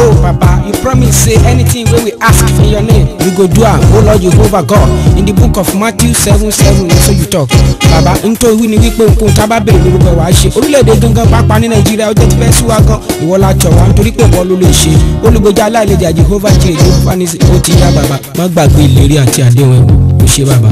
Oh Papa, you promise say anything wey we ask in your name, you go do am. Oh Lord Jehovah God, in the book of Matthew 7:7, so you talk. Baba, nítorí wí ni wípé nǹkan tá a bá bèrè lórúkọ wàá ṣe. Orílẹ̀-èdè gangan pàápàá ní Nàìjíríà ó jẹ́ ti fẹ́ sí wa gan. Ìwọ la jọ̀ wá nítorí pé ìwọ ló lè ṣe. Olùgbèjà aláìlẹ́jà Jehovah jẹ́ Jehovah ní ó ti yá bàbá. Má gbàgbé ìlérí àti àdéhùn ẹ̀ ó ṣe bàbá.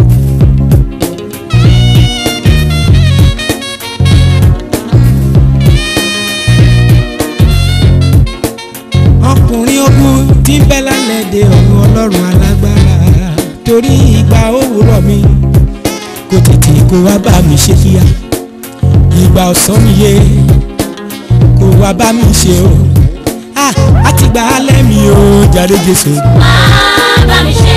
Ọkùnrin ogun tí ń bẹ lálẹ́ de ọ̀run Ọlọ́run alágbára, torí ìgbà òwúrọ̀ mi kò tètè kó wá bá mi ṣe kíá, ìgbà ọ̀sán mi yé kó wá bá mi ṣe o, àti gbà alẹ́ mi o jàre Jésù. Wá bá mi ṣe.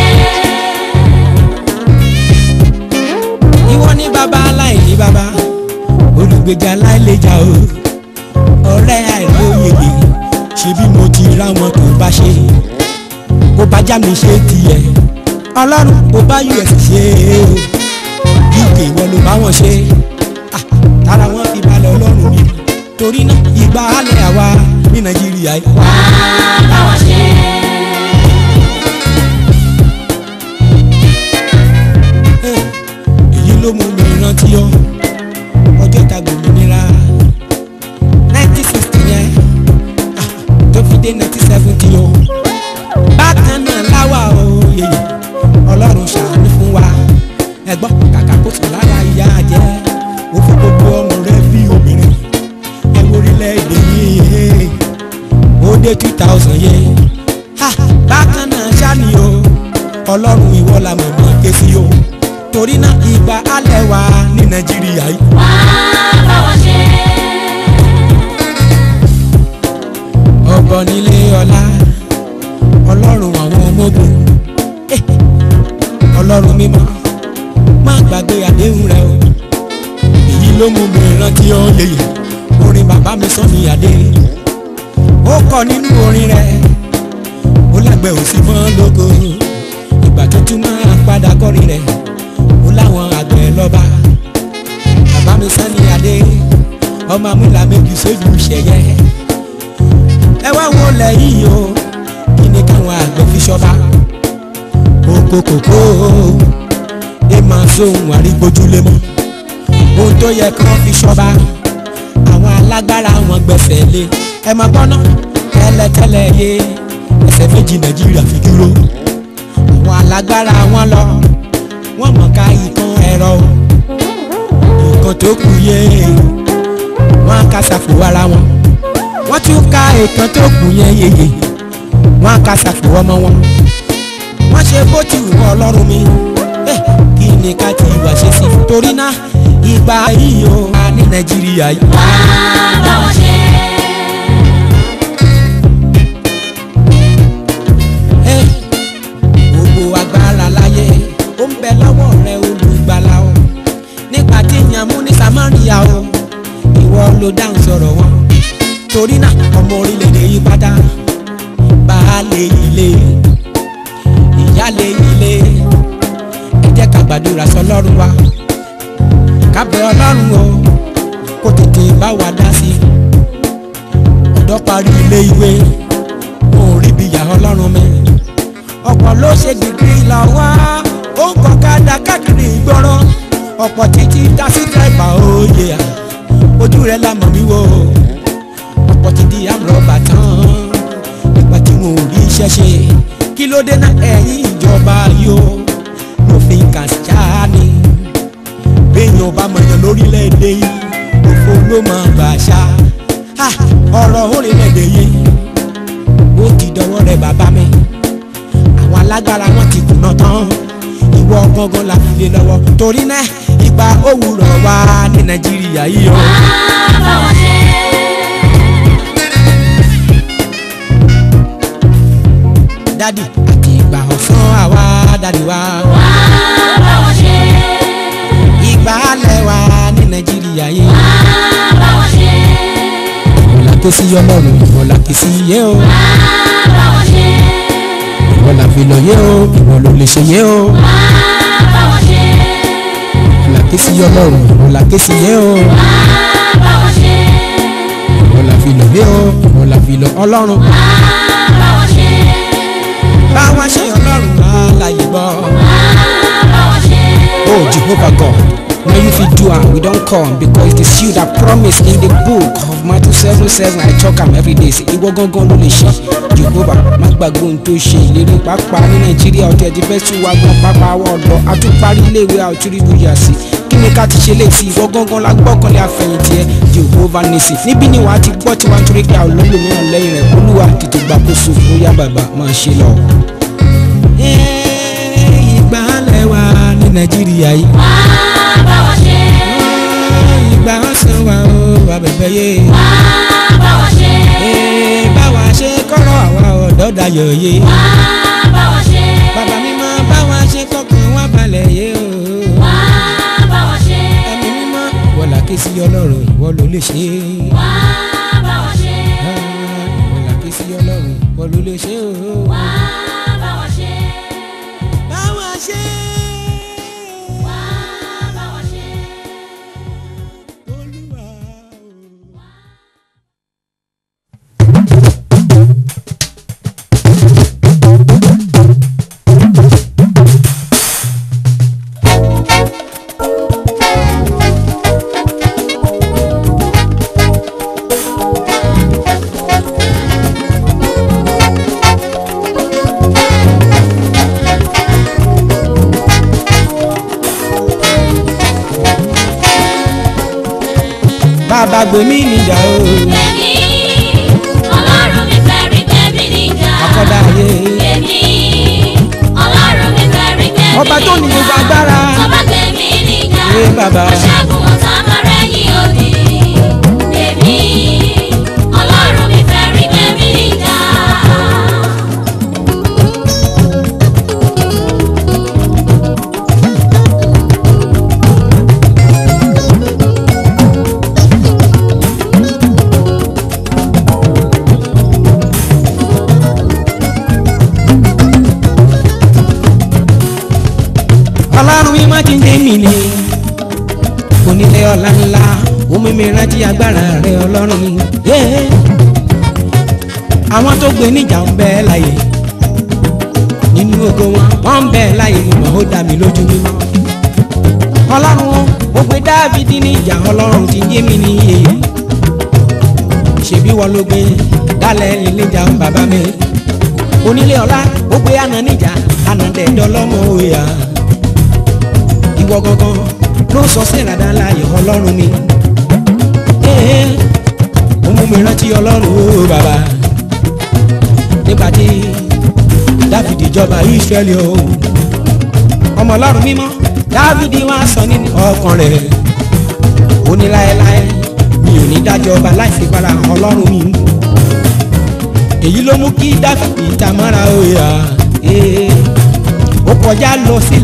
Ìwọ ni bàbá aláìní bàbá, olùgbèjà aláìlẹ́jà o, ọ̀rẹ́ àìlóyègbè, ṣebí mo ti ra wọn tó bá ṣe, ó bá já mi ṣe tiẹ̀, Ọlọ́run ó bá US ṣe o, UK wọn ló bá wọn ṣe, tara wọn fi balẹ̀ Ọlọ́run mi, torí náà ìgbà alẹ́ àwa ní Nàìjíríà yìí. Wá bá wọn ṣe. Èyí ló mú mi rántí ọ ọjọ́ ìta gbòmìnira 1960 yẹn tó fi dé 1970 o, bákan náà láwà òye Ọlọ́run ṣàánú fún wa, ẹ̀gbọ́n kàkà kó sùn lára ìyá jẹ́, ó fi gbogbo ọmọ rẹ bí obìnrin, ẹ wo orílẹ̀-èdè yìí ó dé 2000 yẹn, bákan náà ṣáni o, Ọlọ́run ìwọ la mọ̀mọ́ ké sí o, torí náà ìgbà alẹ́ wa ní Nàìjíríà yìí. Wá bá wọn ṣe. Ọ̀bọ nílé ọlá, Ọlọ́run àwọn ọmọ ogun, Ọlọ́run mímọ́, má gbàgbé àdéhùn rẹ o. Èyí ló mú mi rántí ọ yeye, orin bàbá mi Sunny Adé, ó kọ nínú orin rẹ, ó lágbẹ̀ òsì mọ́ lógo, ìgbà tuntun máa padà kọrin rẹ, ó láwọn àgbẹ̀ lọ́ba. Bàbá mi Sunny Adé, ọmọ amúlà méjì sójú ṣẹ̀yẹ, ẹ wá wo lẹ́yìn o, kí ni káwọn àgbẹ̀ fi ṣọba, kókókókó ẹ máa sóhun àrígbójúlé mọ́, ohun tó yẹ kán fi ṣọba, àwọn alágbára wọn gbẹ́sẹ̀ lé, ẹ máa gbọ́ná tẹ́lẹ̀tẹ́lẹ̀ yé, ẹsẹ̀ méjì Nàìjíríà fi dúró, àwọn alágbára wọn lọ, wọ́n mọ̀ ká ìkan ẹ̀rọ, nǹkan tó kù yé, wọ́n á kásàfò ara wọn, wọ́n tún ká ìkan tó kù yẹn yeye, wọ́n á kásàfò ọmọ wọn, wọ́n ṣe bó ti wù Ọlọ́run mi, kí ni ká ti wà ṣe sí, torí náà ìgbà yìí o ní Nàìjíríà yìí. Wá bá wọn ṣe. Gbogbo agbára láyé ó ń bẹ lọ́wọ́ rẹ olùgbàlà o, nípa tí ìyàmú ní Samaria o, ìwọ ló dáhùn sọ̀rọ̀ wọn, torí náà ọmọ orílẹ̀-èdè yìí pátá, baálé ilé, ìyálé ilé, ẹ jẹ́ ká gbàdúrà sọ́lọ́run wa, ká bẹ̀ Ọlọ́run o, kó tètè bá wa dá sí, ọ̀dọ́ parí ilé ìwé, wọn ò rí bí ìyá Ọlọ́run mi, ọ̀pọ̀ ló ṣe dìgírì lọ́wọ́, ó ń kọ́ káàdà káàkiri ìgboro, ọ̀pọ̀ títí dá sí dráìbà òye à, ojú rẹ̀ la mọ̀ mí wò, ọ̀pọ̀ ti di àmúrọ̀bà tán, nígbà tí wọn ò rí iṣẹ́ ṣe, kí ló dé náà ẹ̀yìn ìjọba yóò lófin kàṣá ni, béèyàn bá mọ̀yàn lórílẹ̀‐èdè yìí, òfò ló máa gbà ṣá, ọ̀rọ̀ orílẹ̀‐èdè yìí ó ti dọwọ́ rẹ̀ bàbá mi, àwọn alágbára wọn ti kùnà tán, ìwọ gangan la fi lé lọ́wọ́, torí náà ìgbà òwúrọ̀ wa ní Nàìjíríà yìí o. Wá bá wọn ṣe. Dádì àti ìgbà ọ̀sán àwa dádì wa. Wá bá wọn ṣe. Ìgbà alẹ́ wa ní Nàìjíríà yìí. Wá bá wọn ṣe. Ìwọ la ké sí Ọlọ́run, ìwọ la ké sí yé o. Wá bá wọn ṣe. Ìwọ la fi lọ yé o, ìwọ ló lè ṣe yé o. Wá bá wọn ṣe. Ìwọ la ké sí Ọlọ́run, ìwọ la ké sí yé o. Wá bá wọn ṣe. Ìwọ la fi lọ yé o, ìwọ la fi lọ Ọlọ́run. Wá báwa ṣe ọlọ́run aláyé gbọ́. Oh Jehovah God, now you fit do am, we don come because it is you that promise in the book of Matthew 7:7. I talk am every day say ìwọ gangan ló lè ṣe. Jehovah má gbàgbé ohun tó ṣe ìlérí pàápàá ní Nàìjíríà ọ̀tẹ̀ ẹ̀dí fẹ́ sùn wá gan pápá àwọn ọ̀dọ́ àtúparí iléèwé àtúrí bóyá sí kí ni ká ti ṣe létí ìwọ gangan la gbọ́kànlé àfẹ̀yìntì ẹ Jehovah nisi níbí ni wàá ti gbọ́ tiwa nítorí pé àwọn olómìnira lẹ́yìn rẹ̀ Olúwa tètè gbàkóso bóyá bàbá máa ṣe lọ. Ìgbàlẹ̀ wa ní Nàìjíríà yìí. Wá bá wa ṣe. Ìgbà ọ̀sán wa ó wà bẹ̀bẹ̀ yé. Wá bá wa ṣe. Bá wa ṣe kọ́rọ̀ àwa ọ̀dọ́ dayọ̀ yé. Wá bá wa ṣe. Bàbá mímọ́ bá wa ṣe kọ́kàn wá balẹ̀ yé o. Wá bá wa ṣe. Ẹ̀mí mímọ́ wọ̀là ké sí Ọlọ́run ìwọ ló lè ṣe. Wá bá wa ṣe. Wọ̀là ké sí Ọlọ́run ìwọ ló lè ṣe o. Wá bá wa ṣe. Bá wa ṣe. Wá bá wa ṣe. Olúwa o. Bàbá gbé mi níjà o. Èmi, Ọlọ́run mi fẹ́ rí gbẹ̀mí níjà. Àkọ́dá ayé. Èmi, Ọlọ́run mi fẹ́ rí gbẹ̀mí níjà. Ọba tó ní gbogbo agbára. Ọba gbẹ̀mí níjà. Ẹ bàbá. Aṣẹ́gun ọ̀tá máa rẹ́yìn òdì. Èmi, Ọlọ́run mi fẹ́ rí gbẹ̀mí níjà. Ọlọ́run mi má ti ń dé mi ni onílé ọ̀la ńlá omi mi rántí agbára rẹ Ọlọ́run mi. Àwọn tó gbé níjà ń bẹ láyé nínú ògo wọn wọ́n ń bẹ láyé mímọ́ ó dá mi lójú mímọ́. Ọlọ́run ó gbé Dáfídì níjà Ọlọ́run ti yé mi ní èyí ṣebí wọ́n ló gbé dálẹ̀ níjà bàbá mi. Onílé ọ̀la ó gbé àná níjà àná dẹ̀dọ́ lọ́mọ òyà. Ìwọ gangan ló sọ sí ìràdá láàyè Ọlọ́run mi. Ó mú mi rántí Ọlọ́run ó bàbá nígbà tí Dáfídì jọba Ísírẹ́lì o. Ọmọ Ọlọ́run mímọ́ Dáfídì wá sọ nínú ọkàn rẹ̀ ó ní láéláé mi ò ní dájọ́ ọba láì fi para Ọlọ́run mi. Èyí ló mú kí Dáfídì tamọ́ra òyà ó kọjá lọ sí